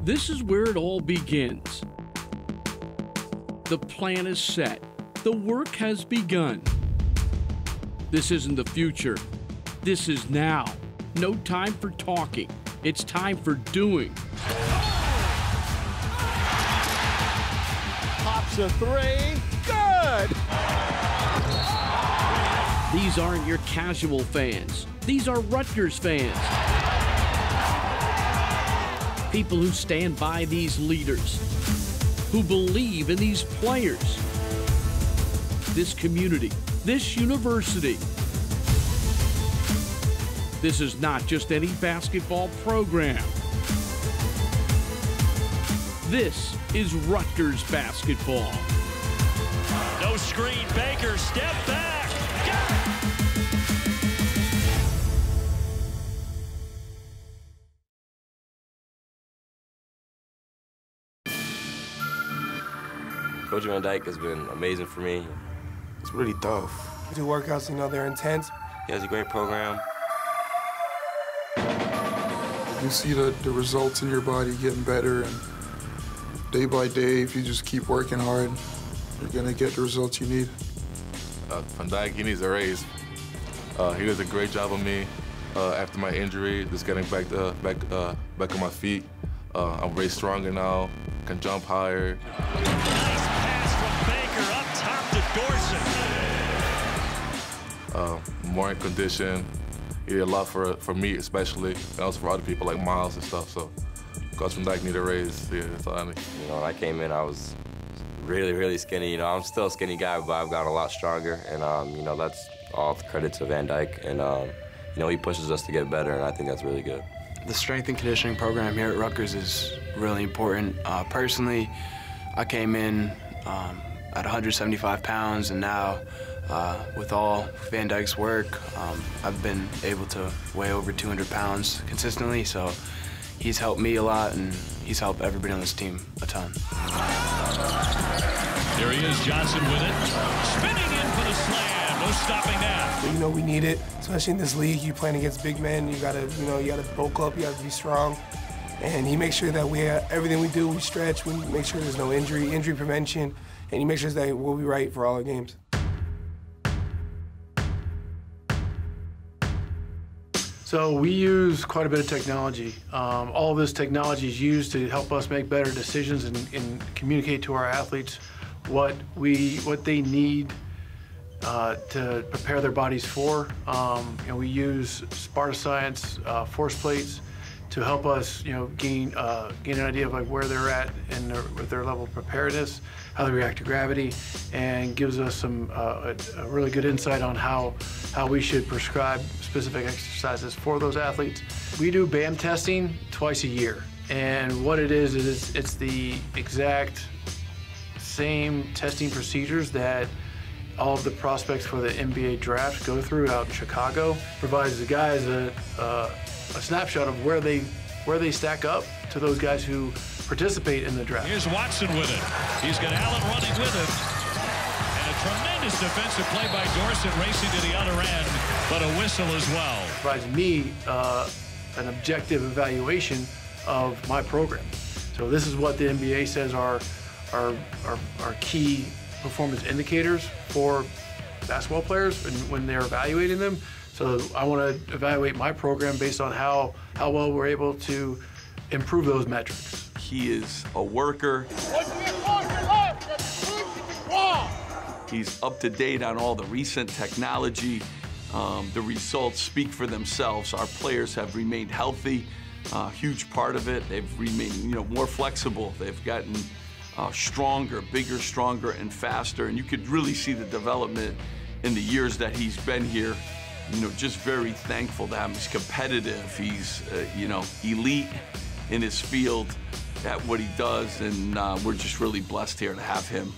This is where it all begins. The plan is set. The work has begun. This isn't the future. This is now. No time for talking. It's time for doing. Pops a three. Good! These aren't your casual fans. These are Rutgers fans. People who stand by these leaders, who believe in these players, this community, this university. This is not just any basketball program. This is Rutgers basketball. No screen, Baker, step back. Got it! Coach Van Dyke has been amazing for me. It's really tough. We do workouts, you know, they're intense. He has a great program. You see the results in your body getting better, and day by day, if you just keep working hard, you're gonna get the results you need. Van Dyke, he needs a raise. He does a great job on me after my injury, just getting back on my feet. I'm way stronger now, can jump higher. Nice pass from Baker up top to Dorsett. More in condition. He did a lot for me, especially, and also for other people like Miles and stuff. So, Coach Van Dyke need a raise. Yeah, that's all I need. You know, when I came in, I was really skinny. You know, I'm still a skinny guy, but I've gotten a lot stronger, and you know, that's all the credit to Van Dyke. And you know, he pushes us to get better, and I think that's really good. The strength and conditioning program here at Rutgers is really important. Personally, I came in at 175 pounds, and now with all Van Dyke's work, I've been able to weigh over 200 pounds consistently, so he's helped me a lot, and he's helped everybody on this team a ton. There he is, Johnson with it. Spinning in for the slam. No stopping that. You know, we need it, especially in this league. You're playing against big men. You gotta, you know, you gotta bulk up. You gotta be strong. And he makes sure that we have everything we do, we stretch. We make sure there's no injury prevention, and he makes sure that we'll be right for all our games. So we use quite a bit of technology. All of this technology is used to help us make better decisions and communicate to our athletes what they need to prepare their bodies for. You know, we use Sparta Science force plates to help us, you know, gain an idea of like where they're at and with their level of preparedness, how they react to gravity, and gives us some a really good insight on how we should prescribe specific exercises for those athletes. We do BAM testing twice a year, and what it is it's the exact same testing procedures that all of the prospects for the NBA draft go through out in Chicago. Provides the guys a snapshot of where they stack up to those guys who participate in the draft. Here's Watson with it. He's got Allen running with it. And a tremendous defensive play by Dorsett racing to the other end, but a whistle as well. Provides me an objective evaluation of my program. So this is what the NBA says are key performance indicators for basketball players and when they're evaluating them. So I want to evaluate my program based on how well we're able to improve those metrics. He is a worker. He's up to date on all the recent technology. The results speak for themselves. Our players have remained healthy. Huge part of it. They've remained, you know, more flexible. They've gotten stronger, bigger, stronger, and faster. And you could really see the development in the years that he's been here. You know, just very thankful to him. He's competitive. He's, you know, elite in his field at what he does, and we're just really blessed here to have him.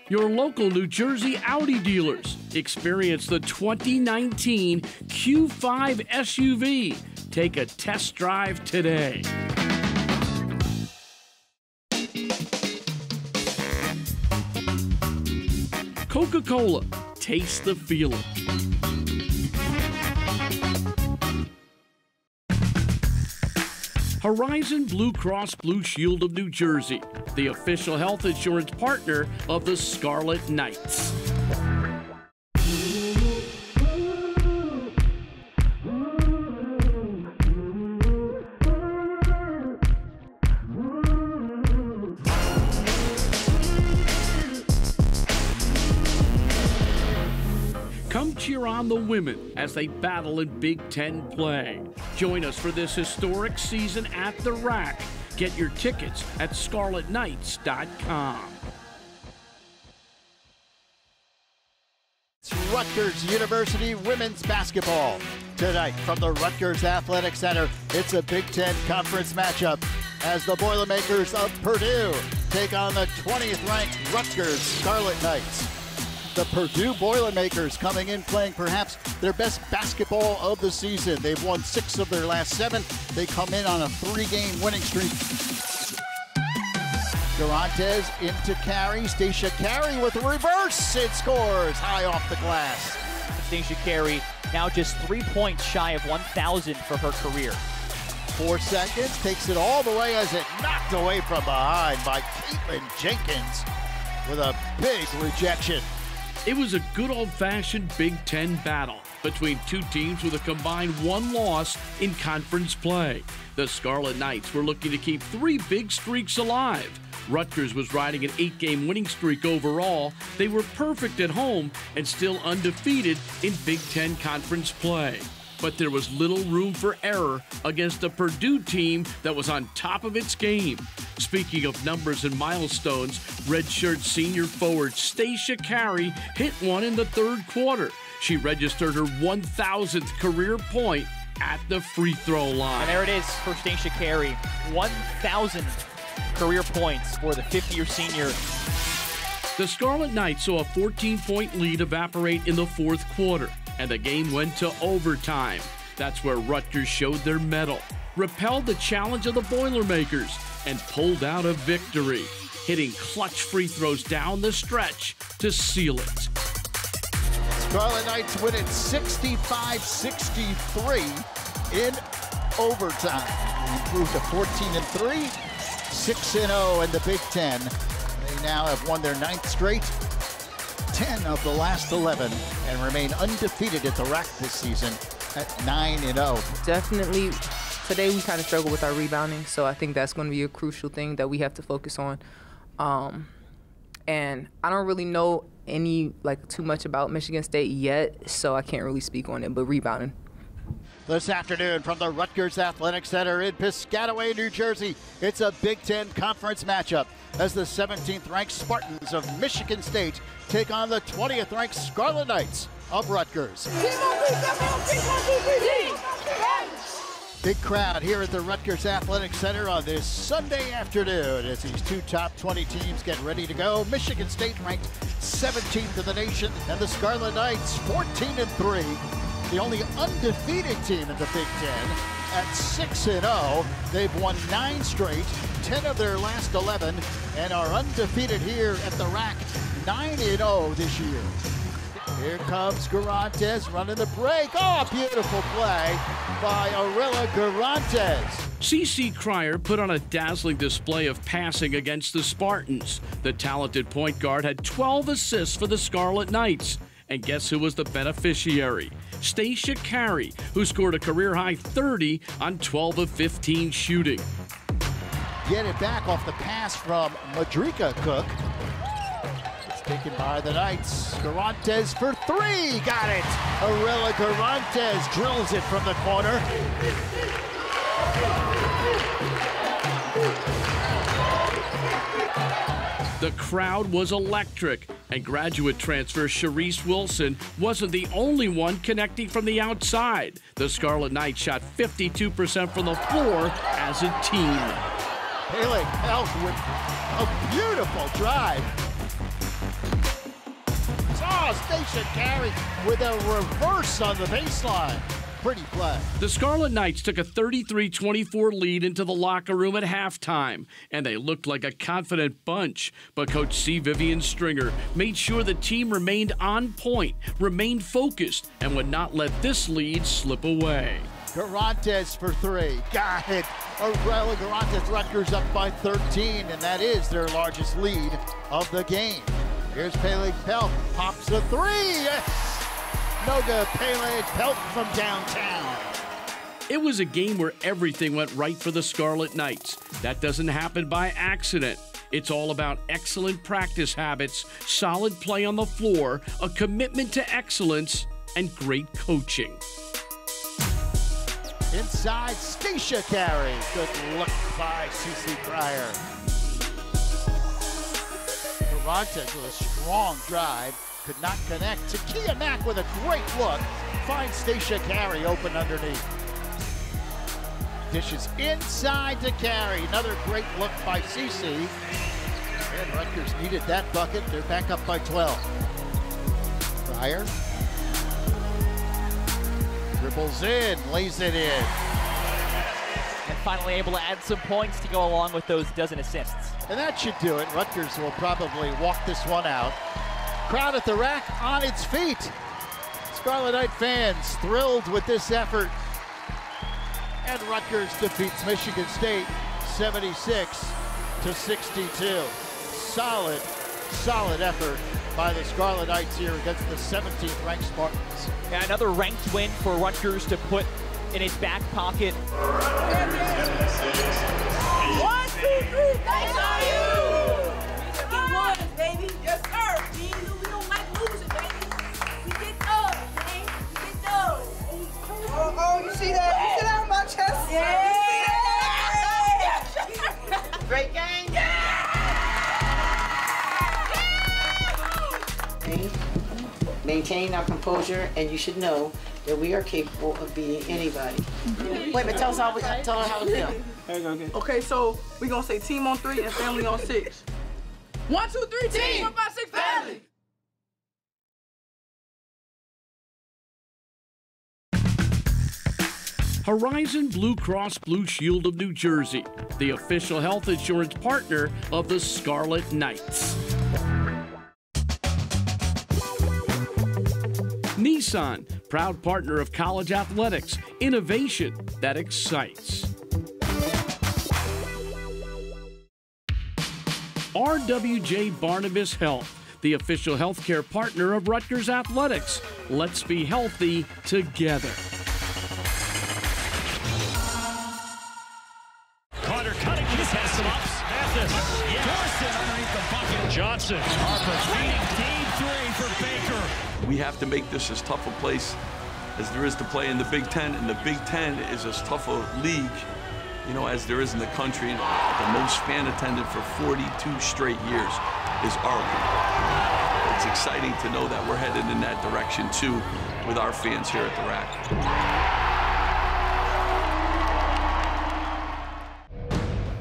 Your local New Jersey Audi dealers. Experience the 2019 Q5 SUV. Take a test drive today. Coca-Cola. Taste the feeling. Horizon Blue Cross Blue Shield of New Jersey, the official health insurance partner of the Scarlet Knights. Come cheer on the women as they battle in Big Ten play. Join us for this historic season at the Rack. Get your tickets at scarletknights.com. Rutgers University women's basketball. Tonight from the Rutgers Athletic Center, it's a Big Ten Conference matchup as the Boilermakers of Purdue take on the 20th ranked Rutgers Scarlet Knights. The Purdue Boilermakers coming in playing perhaps their best basketball of the season. They've won 6 of their last 7. They come in on a 3-game winning streak. Garantes into Carey. Stacia Carey with a reverse. It scores high off the glass. Stacia Carey now just 3 points shy of 1,000 for her career. 4 seconds, takes it all the way as it knocked away from behind by Caitlin Jenkins with a big rejection. It was a good old-fashioned Big Ten battle between two teams with a combined 1 loss in conference play. The Scarlet Knights were looking to keep 3 big streaks alive. Rutgers was riding an 8-game winning streak overall. They were perfect at home and still undefeated in Big Ten conference play. But there was little room for error against a Purdue team that was on top of its game. Speaking of numbers and milestones, redshirt senior forward Stacia Carey hit one in the 3rd quarter. She registered her 1,000th career point at the free throw line. And there it is for Stacia Carey, 1,000 career points for the 50-year senior. The Scarlet Knights saw a 14-point lead evaporate in the 4th quarter, and the game went to overtime. That's where Rutgers showed their mettle, repelled the challenge of the Boilermakers, and pulled out a victory, hitting clutch free throws down the stretch to seal it. Scarlet Knights win it 65-63 in overtime. Improved to 14-3, 6-0 in the Big Ten. They now have won their 9th straight, 10 of the last 11, and remain undefeated at the Rack this season at 9-0. Definitely, today we kind of struggle with our rebounding, so I think that's going to be a crucial thing that we have to focus on. And I don't really know too much about Michigan State yet, so I can't really speak on it, but rebounding. This afternoon from the Rutgers Athletic Center in Piscataway, New Jersey, it's a Big Ten Conference matchup as the 17th-ranked Spartans of Michigan State take on the 20th-ranked Scarlet Knights of Rutgers. Big crowd here at the Rutgers Athletic Center on this Sunday afternoon as these 2 top 20 teams get ready to go. Michigan State ranked 17th in the nation, and the Scarlet Knights 14-3. The only undefeated team in the Big Ten at 6-0. They've won 9 straight, 10 of their last 11, and are undefeated here at the Rack, 9-0 this year. Here comes Garantes running the break. Oh, beautiful play by Arella Garantes. CeCe Cryer put on a dazzling display of passing against the Spartans. The talented point guard had 12 assists for the Scarlet Knights. And guess who was the beneficiary? Stacia Carey, who scored a career-high 30 on 12 of 15 shooting. Get it back off the pass from Madrika Cook. It's taken by the Knights. Garantes for 3, got it! Arella Garantes drills it from the corner. The crowd was electric, and graduate transfer Sharice Wilson wasn't the only one connecting from the outside. The Scarlet Knights shot 52% from the floor as a team. Haley Health with a beautiful drive. Stacia Carey with a reverse on the baseline. Pretty play. The Scarlet Knights took a 33-24 lead into the locker room at halftime, and they looked like a confident bunch. But Coach C. Vivian Stringer made sure the team remained on point, remained focused, and would not let this lead slip away. Garantes for three. Got it. Aurelio Garantes, Rutgers up by 13, and that is their largest lead of the game. Here's Pele Pelt, pops a three. Noga Pele Pelt from downtown. It was a game where everything went right for the Scarlet Knights. That doesn't happen by accident. It's all about excellent practice habits, solid play on the floor, a commitment to excellence, and great coaching. Inside, Stacia carry. Good look by CC Pryor. Garantes with a strong drive. Could not connect. Takia Mack with a great look. Finds Stacia Carey open underneath. Dishes inside to Carey. Another great look by CC. And Rutgers needed that bucket. They're back up by 12. Pryor. Dribbles in, lays it in. And finally able to add some points to go along with those dozen assists. And that should do it. Rutgers will probably walk this one out. Crowd at the rack on its feet. Scarlet Knight fans thrilled with this effort. And Rutgers defeats Michigan State 76-62. Solid effort by the Scarlet Knights here against the 17th ranked Spartans. Yeah, another ranked win for Rutgers to put in its back pocket. 1, 2, 3, thanks on you! We won, baby. Yes, sir. We don't like losing, baby. We get those, man. We get those. Oh, you see that? You see that on my chest? Yeah! Great game. Yeah! Maintain our composure, and you should know that we are capable of being anybody. Wait, but tell us how we tell her how we feel. Okay, so we're gonna say team on 3 and family on 6. 1, 2, 3, team! 1, 5, 6, family! Horizon Blue Cross Blue Shield of New Jersey, the official health insurance partner of the Scarlet Knights. Nissan, proud partner of college athletics, innovation that excites. RWJ Barnabas Health, the official healthcare partner of Rutgers Athletics. Let's be healthy together. Carter cutting, this has some ups. Mathis, Dorson underneath the bucket. Johnson, Harper feeding deep three for Baker. We have to make this as tough a place as there is to play in the Big Ten, and the Big Ten is as tough a league, you know, as there is in the country. The most fan attended for 42 straight years is our league. It's exciting to know that we're headed in that direction too with our fans here at the rack.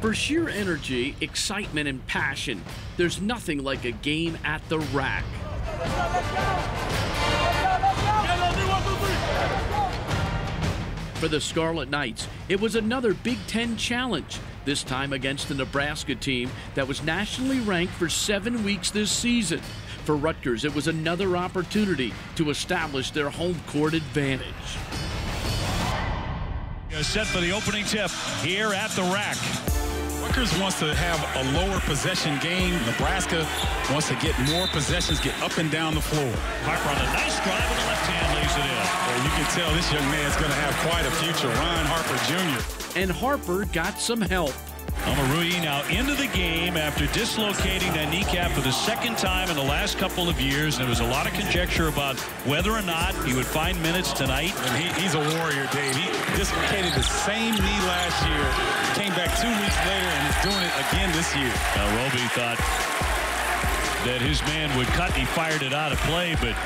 For sheer energy, excitement, and passion, there's nothing like a game at the rack. For the Scarlet Knights, it was another Big Ten challenge, this time against the Nebraska team that was nationally ranked for 7 weeks this season. For Rutgers, it was another opportunity to establish their home court advantage. Set for the opening tip here at the rack. Rutgers wants to have a lower possession game. Nebraska wants to get more possessions, get up and down the floor. Harper on a nice drive with the left hand, lays it in. Well, you can tell this young man's going to have quite a future. Ryan Harper Jr. And Harper got some help. Omarui now into the game after dislocating that kneecap for the second time in the last couple of years. There was a lot of conjecture about whether or not he would find minutes tonight. And he's a warrior, Dave. He dislocated the same knee last year, came back 2 weeks later, and is doing it again this year. Roby thought that his man would cut. He fired it out of play, but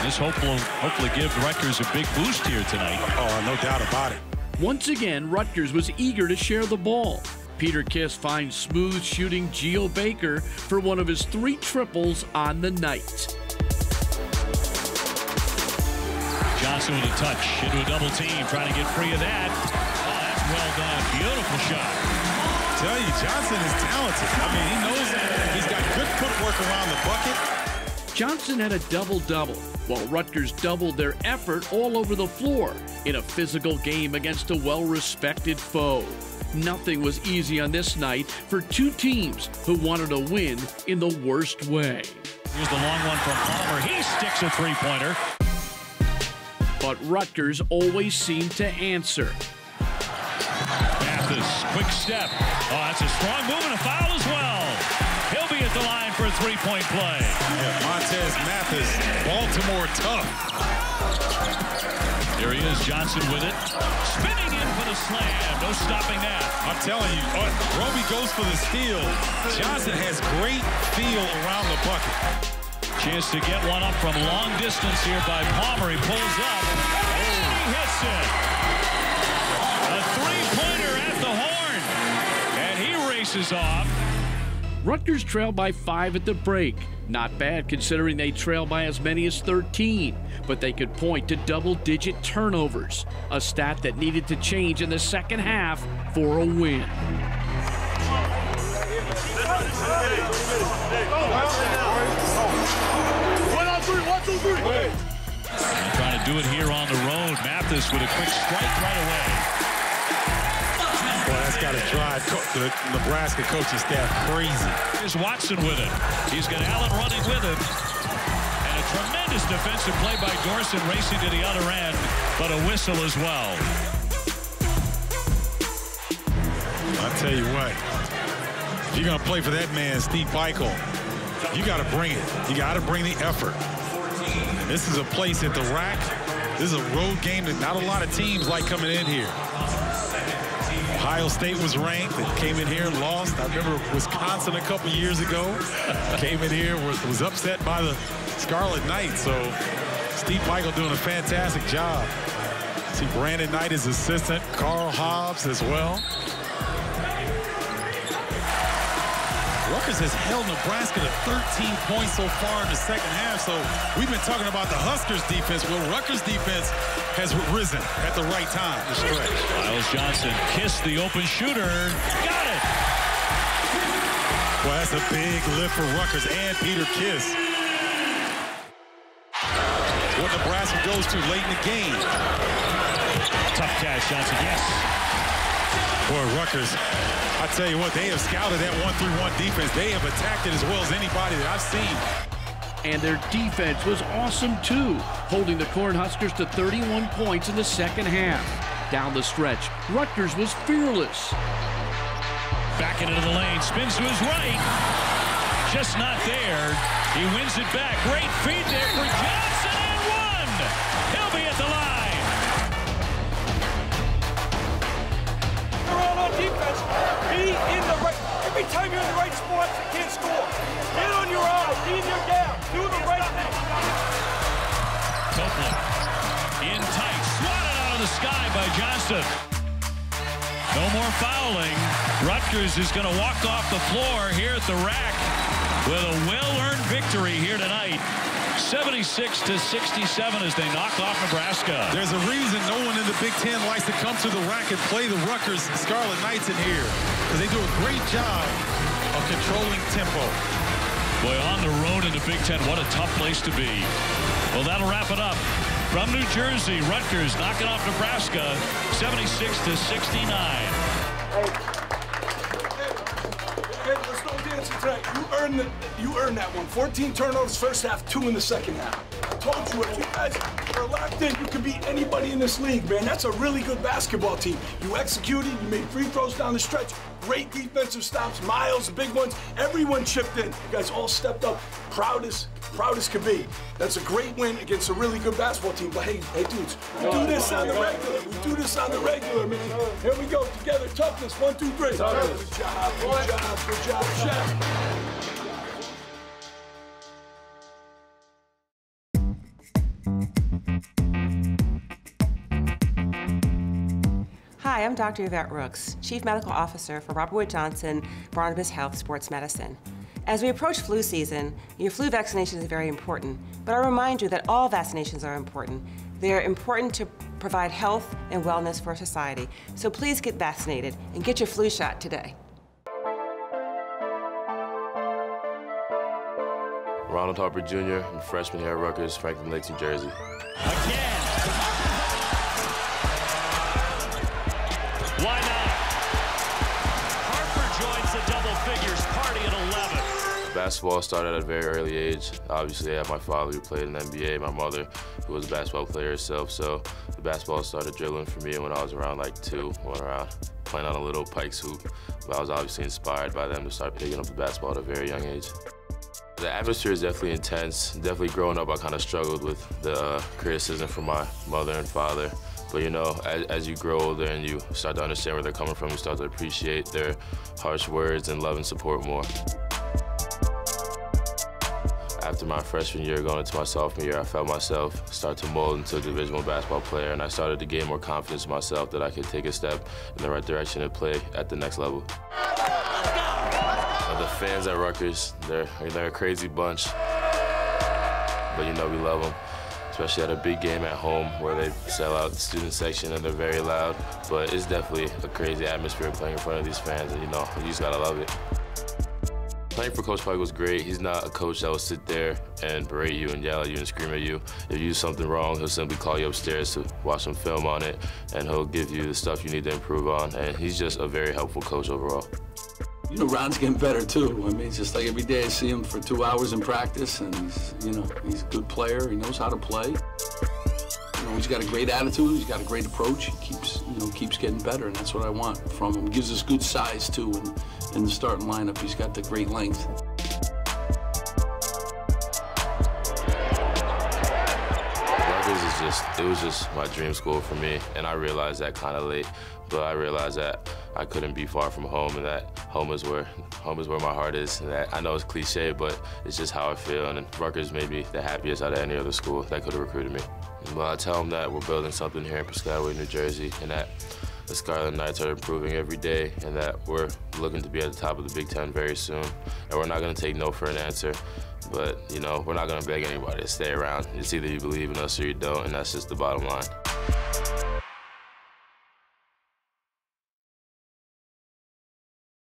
this hopefully give Rutgers a big boost here tonight. Oh, no doubt about it. Once again, Rutgers was eager to share the ball. Peter Kiss finds smooth shooting Geo Baker for one of his 3 triples on the night. Johnson with a touch into a double team, trying to get free of that. Oh, that's well done. Beautiful shot. I tell you, Johnson is talented. I mean, he knows he's got good footwork around the bucket. Johnson had a double-double, while Rutgers doubled their effort all over the floor in a physical game against a well-respected foe. Nothing was easy on this night for two teams who wanted to win in the worst way. Here's the long one from Palmer. He sticks a three-pointer. But Rutgers always seemed to answer. Mathis, quick step. Oh, that's a strong move and a foul as well. He'll be at the line for a three-point play. Yeah, Montez Mathis, Baltimore tough. Here he is, Johnson with it. Spinning in for the slam. No stopping that. I'm telling you, Roby goes for the steal. Johnson has great feel around the bucket. Chance to get one up from long distance here by Palmer. He pulls up. And he hits it. A three-pointer at the horn. And he races off. Rutgers trailed by 5 at the break. Not bad considering they trailed by as many as 13, but they could point to double-digit turnovers, a stat that needed to change in the second half for a win. 1, 2, 3. Trying to do it here on the road. Mathis with a quick strike right away. Boy, that's got to drive the Nebraska coaching staff crazy. Here's Watson with it. He's got Allen running with him. And a tremendous defensive play by Dorson racing to the other end, but a whistle as well. I'll tell you what, if you're going to play for that man, Steve Beichel, you got to bring it. You got to bring the effort. And this is a place at the rack. This is a road game that not a lot of teams like coming in here. Ohio State was ranked and came in here and lost. I remember Wisconsin a couple years ago. Came in here, was upset by the Scarlet Knights. So Steve Beichel doing a fantastic job. See Brandon Knight, his assistant, Carl Hobbs as well. Rutgers has held Nebraska to 13 points so far in the second half. So we've been talking about the Huskers defense. Well, Rutgers defense has risen at the right time to stretch. Miles Johnson kissed the open shooter. Got it. Well, that's a big lift for Rutgers and Peter Kiss. What Nebraska goes to late in the game. Tough catch, Johnson, yes. Boy, Rutgers, I tell you what, they have scouted that 1-3-1 defense. They have attacked it as well as anybody that I've seen. And their defense was awesome too, holding the Cornhuskers to 31 points in the second half. Down the stretch, Rutgers was fearless. Back into the lane, spins to his right. Just not there. He wins it back. Great feed there for Johnson and one. He'll be at the line. Around on defense, be in the right. Every time you're in the right spot, you can't score. Get on your eye, be in your gap, do the right thing. Copeland in tight, swatted out of the sky by Johnson. No more fouling. Rutgers is going to walk off the floor here at the rack with a well-earned victory here tonight. 76-67 as they knock off Nebraska. There's a reason no one in the Big Ten likes to come to the rack and play the Rutgers Scarlet Knights in here, because they do a great job of controlling tempo. Boy, on the road in the Big Ten, what a tough place to be. Well, that'll wrap it up. From New Jersey, Rutgers knocking off Nebraska 76-69. Hey, let's no dancing tonight. You earned that one. 14 turnovers first half, 2 in the second half. I told you, if you guys are locked in, you can beat anybody in this league, man. That's a really good basketball team. You executed, you made free throws down the stretch. Great defensive stops, Miles, big ones. Everyone chipped in. You guys all stepped up. Proud as could be. That's a great win against a really good basketball team. But hey, dudes, we do this on the regular. We do this on the regular, man. Here we go, together, toughness, 1, 2, 3. Good job, good job, Chef. Hi, I'm Dr. Yvette Rooks, Chief Medical Officer for Robert Wood Johnson Barnabas Health Sports Medicine. As we approach flu season, your flu vaccination is very important, but I remind you that all vaccinations are important They are important to provide health and wellness for society. So please get vaccinated and get your flu shot today. Ronald Harper Jr., I'm a freshman here at Rutgers, Franklin Lakes, New Jersey. Again. Why not? Harper joins the double figures party at 11. Basketball started at a very early age. Obviously, I had my father who played in the NBA, my mother who was a basketball player herself, so the basketball started dribbling for me when I was around like 2, went around playing on a little Pikes hoop. But I was obviously inspired by them to start picking up the basketball at a very young age. The atmosphere is definitely intense. Definitely growing up, I kind of struggled with the criticism from my mother and father. But you know, as you grow older and you start to understand where they're coming from, you start to appreciate their harsh words and love and support more. After my freshman year, going into my sophomore year, I felt myself start to mold into a Division I basketball player, and I started to gain more confidence in myself that I could take a step in the right direction and play at the next level. The fans at Rutgers, they're a crazy bunch, but you know we love them, especially at a big game at home where they sell out the student section and they're very loud. But it's definitely a crazy atmosphere playing in front of these fans, and you know, you just gotta love it. Playing for Coach Pike was great. He's not a coach that will sit there and berate you and yell at you and scream at you. If you do something wrong, he'll simply call you upstairs to watch some film on it, and he'll give you the stuff you need to improve on, and he's just a very helpful coach overall. You know, Ron's getting better too. I mean, it's just like every day I see him for 2 hours in practice, and he's a good player. He knows how to play. You know, he's got a great attitude. He's got a great approach. He keeps getting better, and that's what I want from him. He gives us good size too, and in the starting lineup, he's got the great length. It was just my dream school for me, and I realized that kind of late. But I realized that I couldn't be far from home, and that home is where my heart is. And that I know it's cliche, but it's just how I feel. And Rutgers made me the happiest out of any other school that could have recruited me. But I tell them that we're building something here in Piscataway, New Jersey, and that the Scarlet Knights are improving every day, and that we're looking to be at the top of the Big Ten very soon. And we're not going to take no for an answer. But, you know, we're not going to beg anybody to stay around. It's either you believe in us or you don't, and that's just the bottom line.